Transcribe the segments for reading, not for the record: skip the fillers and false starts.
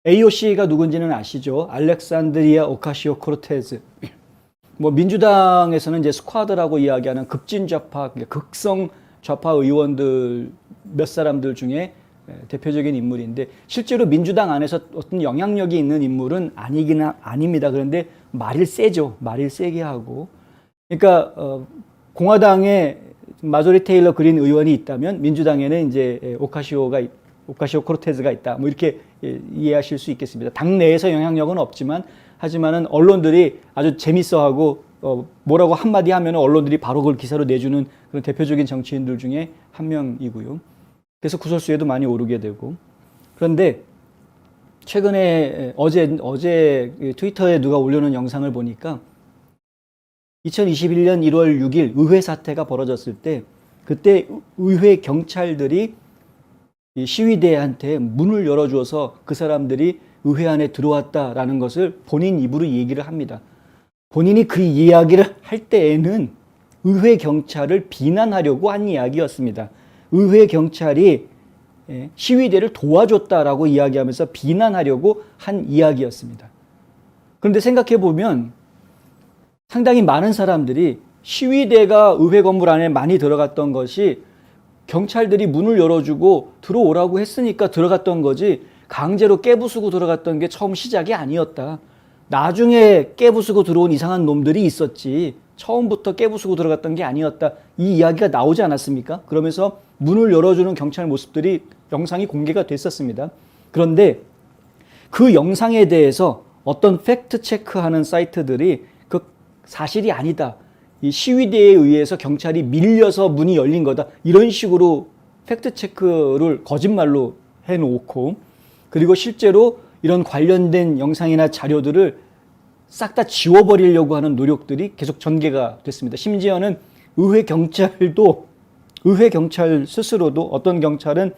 AOC가 누군지는 아시죠? 알렉산드리아 오카시오 코르테즈. 뭐 민주당에서는 이제 스쿼드라고 이야기하는 극진 좌파, 극성 좌파 의원들 몇 사람들 중에 대표적인 인물인데, 실제로 민주당 안에서 어떤 영향력이 있는 인물은 아닙니다. 그런데 말을 세죠. 말을 세게 하고. 그러니까 공화당에 마조리 테일러 그린 의원이 있다면 민주당에는 이제 오카시오 코르테즈가 있다. 뭐 이렇게 이해하실 수 있겠습니다. 당 내에서 영향력은 없지만, 하지만은 언론들이 아주 재밌어하고 뭐라고 한마디 하면 언론들이 바로 그걸 기사로 내주는 그런 대표적인 정치인들 중에 한 명이고요. 그래서 구설수에도 많이 오르게 되고. 그런데 최근에 어제 트위터에 누가 올려놓은 영상을 보니까 2021년 1월 6일 의회 사태가 벌어졌을 때, 그때 의회 경찰들이 시위대한테 문을 열어주어서 그 사람들이 의회 안에 들어왔다라는 것을 본인 입으로 얘기를 합니다. 본인이 그 이야기를 할 때에는 의회 경찰을 비난하려고 한 이야기였습니다. 의회 경찰이 시위대를 도와줬다라고 이야기하면서 비난하려고 한 이야기였습니다. 그런데 생각해 보면 상당히 많은 사람들이 시위대가 의회 건물 안에 많이 들어갔던 것이 경찰들이 문을 열어주고 들어오라고 했으니까 들어갔던 거지, 강제로 깨부수고 들어갔던 게 처음 시작이 아니었다. 나중에 깨부수고 들어온 이상한 놈들이 있었지 처음부터 깨부수고 들어갔던 게 아니었다. 이 이야기가 나오지 않았습니까? 그러면서 문을 열어주는 경찰 모습들이 영상이 공개가 됐었습니다. 그런데 그 영상에 대해서 어떤 팩트 체크하는 사이트들이 그 사실이 아니다, 이 시위대에 의해서 경찰이 밀려서 문이 열린 거다, 이런 식으로 팩트 체크를 거짓말로 해놓고, 그리고 실제로 이런 관련된 영상이나 자료들을 싹 다 지워버리려고 하는 노력들이 계속 전개가 됐습니다. 심지어는 의회 경찰 스스로도, 어떤 경찰은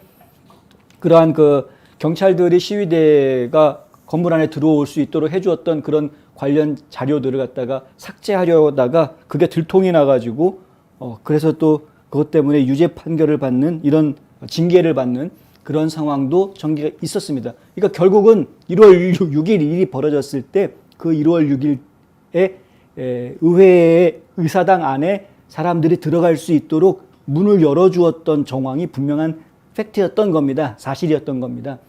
그러한 그 경찰들이 시위대가 건물 안에 들어올 수 있도록 해주었던 그런 관련 자료들을 갖다가 삭제하려다가 그게 들통이 나가지고 그래서 또 그것 때문에 유죄 판결을 받는, 이런 징계를 받는 그런 상황도 전개가 있었습니다. 그러니까 결국은 1월 6일 일이 벌어졌을 때 그 1월 6일에 의회의 의사당 안에 사람들이 들어갈 수 있도록 문을 열어주었던 정황이 분명한 팩트였던 겁니다. 사실이었던 겁니다.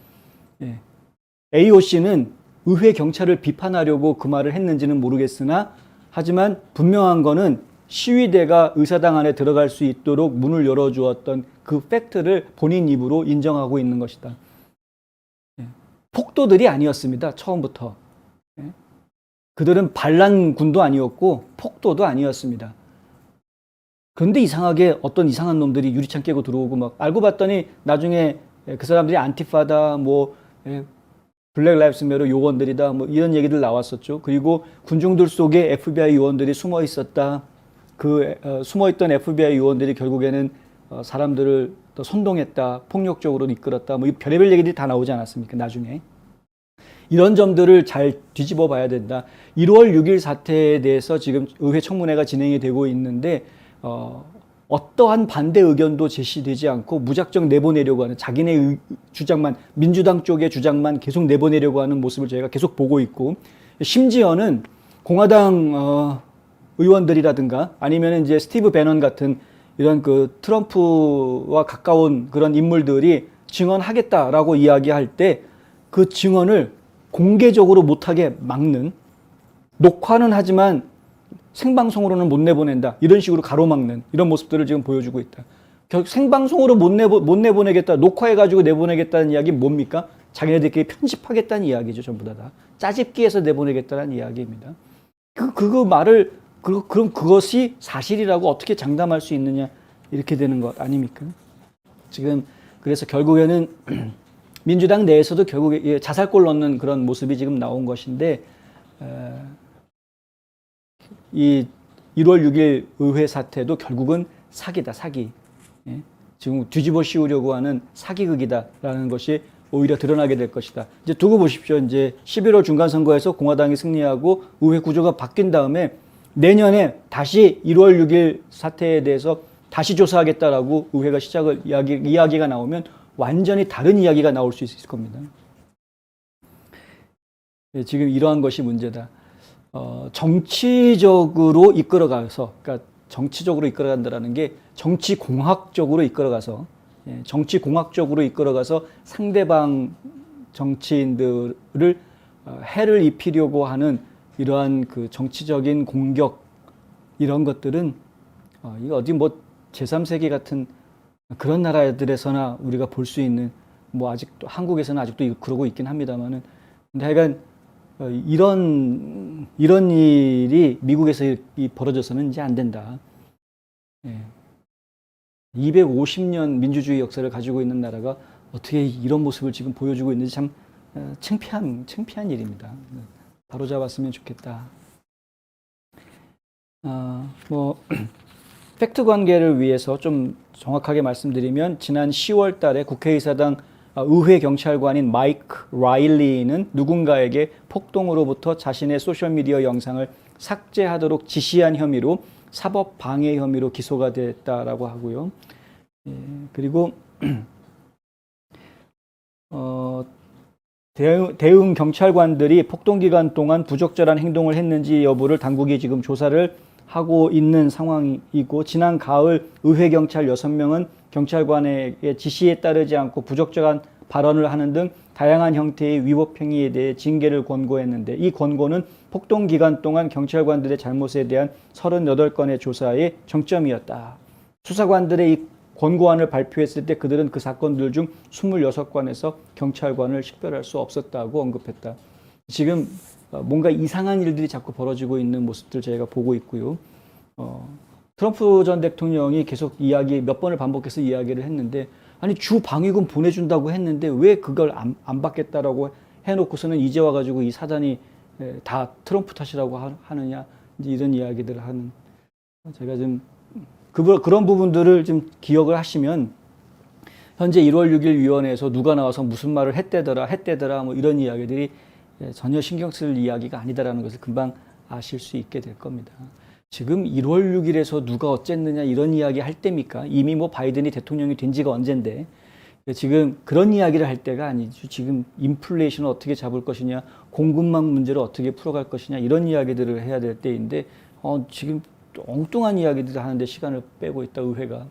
AOC는 의회 경찰을 비판하려고 그 말을 했는지는 모르겠으나, 하지만 분명한 거는 시위대가 의사당 안에 들어갈 수 있도록 문을 열어주었던 그 팩트를 본인 입으로 인정하고 있는 것이다. 폭도들이 아니었습니다. 처음부터. 그들은 반란군도 아니었고 폭도도 아니었습니다. 그런데 이상하게 어떤 이상한 놈들이 유리창 깨고 들어오고, 막 알고 봤더니 나중에 그 사람들이 안티파다, 뭐 블랙 라이브스 매터 요원들이다, 뭐 이런 얘기들 나왔었죠. 그리고 군중들 속에 FBI 요원들이 숨어 있었다. 그 숨어있던 FBI 요원들이 결국에는 사람들을 또 선동했다, 폭력적으로 이끌었다, 뭐 별의별 얘기들이 다 나오지 않았습니까? 나중에 이런 점들을 잘 뒤집어 봐야 된다. 1월 6일 사태에 대해서 지금 의회 청문회가 진행이 되고 있는데 어떠한 반대 의견도 제시되지 않고 무작정 내보내려고 하는, 자기네 주장만, 민주당 쪽의 주장만 계속 내보내려고 하는 모습을 저희가 계속 보고 있고, 심지어는 공화당 의원들이라든가 아니면 이제 스티브 배넌 같은 이런 그 트럼프와 가까운 그런 인물들이 증언하겠다라고 이야기할 때 그 증언을 공개적으로 못하게 막는, 녹화는 하지만 생방송으로는 못 내보낸다, 이런 식으로 가로막는 이런 모습들을 지금 보여주고 있다. 결국 생방송으로 못 내보내겠다, 녹화해가지고 내보내겠다는 이야기는 뭡니까? 자기네들끼리 편집하겠다는 이야기죠. 전부 다 짜집기해서 내보내겠다는 이야기입니다. 그 말을, 그럼 그것이 사실이라고 어떻게 장담할 수 있느냐, 이렇게 되는 것 아닙니까? 지금 그래서 결국에는 민주당 내에서도 결국에 자살골 넣는 그런 모습이 지금 나온 것인데, 이 1월 6일 의회 사태도 결국은 사기다, 사기. 지금 뒤집어 씌우려고 하는 사기극이다라는 것이 오히려 드러나게 될 것이다. 이제 두고 보십시오. 이제 11월 중간선거에서 공화당이 승리하고 의회 구조가 바뀐 다음에 내년에 다시 1월 6일 사태에 대해서 다시 조사하겠다라고 의회가 이야기가 나오면 완전히 다른 이야기가 나올 수 있을 겁니다. 예, 지금 이러한 것이 문제다. 정치적으로 이끌어가서, 그러니까 정치적으로 이끌어간다라는 게 정치공학적으로 이끌어가서, 예, 정치공학적으로 이끌어가서 상대방 정치인들을 해를 입히려고 하는 이러한 그 정치적인 공격, 이런 것들은 이거 어디 뭐 제3세계 같은 그런 나라들에서나 우리가 볼 수 있는, 뭐 아직도 한국에서는 아직도 그러고 있긴 합니다만은, 근데 하여간 이런 일이 미국에서 벌어져서는 이제 안 된다. 예. 250년 민주주의 역사를 가지고 있는 나라가 어떻게 이런 모습을 지금 보여주고 있는지 참 창피한 일입니다. 바로 잡았으면 좋겠다. 뭐 팩트 관계를 위해서 좀 정확하게 말씀드리면, 지난 10월 달에 국회의사당 의회 경찰관인 마이크 라일리는 누군가에게 폭동으로부터 자신의 소셜미디어 영상을 삭제하도록 지시한 혐의로 사법 방해 혐의로 기소가 됐다라고 하고요. 예, 그리고 대응 경찰관들이 폭동 기간 동안 부적절한 행동을 했는지 여부를 당국이 지금 조사를 하고 있는 상황이고, 지난 가을 의회 경찰 6명은 경찰관에게 지시에 따르지 않고 부적절한 발언을 하는 등 다양한 형태의 위법 행위에 대해 징계를 권고했는데, 이 권고는 폭동 기간 동안 경찰관들의 잘못에 대한 38건의 조사의 정점이었다. 수사관들의 이 권고안을 발표했을 때 그들은 그 사건들 중 26건에서 경찰관을 식별할 수 없었다고 언급했다. 지금 뭔가 이상한 일들이 자꾸 벌어지고 있는 모습들 저희가 보고 있고요. 트럼프 전 대통령이 계속 몇 번을 반복해서 이야기를 했는데, 아니 주 방위군 보내준다고 했는데 왜 그걸 안 받겠다라고 해놓고서는 이제 와가지고 이 사단이 다 트럼프 탓이라고 하느냐, 이제 이런 이야기들을 하는, 제가 좀 그런 부분들을 좀 기억을 하시면, 현재 1월 6일 위원회에서 누가 나와서 무슨 말을 했대더라 뭐 이런 이야기들이 전혀 신경 쓸 이야기가 아니다라는 것을 금방 아실 수 있게 될 겁니다. 지금 1월 6일에서 누가 어쨌느냐 이런 이야기 할 때입니까? 이미 뭐 바이든이 대통령이 된 지가 언젠데, 지금 그런 이야기를 할 때가 아니죠. 지금 인플레이션을 어떻게 잡을 것이냐, 공급망 문제를 어떻게 풀어갈 것이냐, 이런 이야기들을 해야 될 때인데, 지금 엉뚱한 이야기들을 하는데 시간을 빼고 있다, 의회가.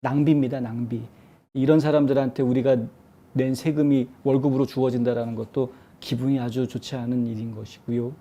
낭비입니다, 낭비. 이런 사람들한테 우리가 낸 세금이 월급으로 주어진다는 것도 기분이 아주 좋지 않은 일인 것이고요.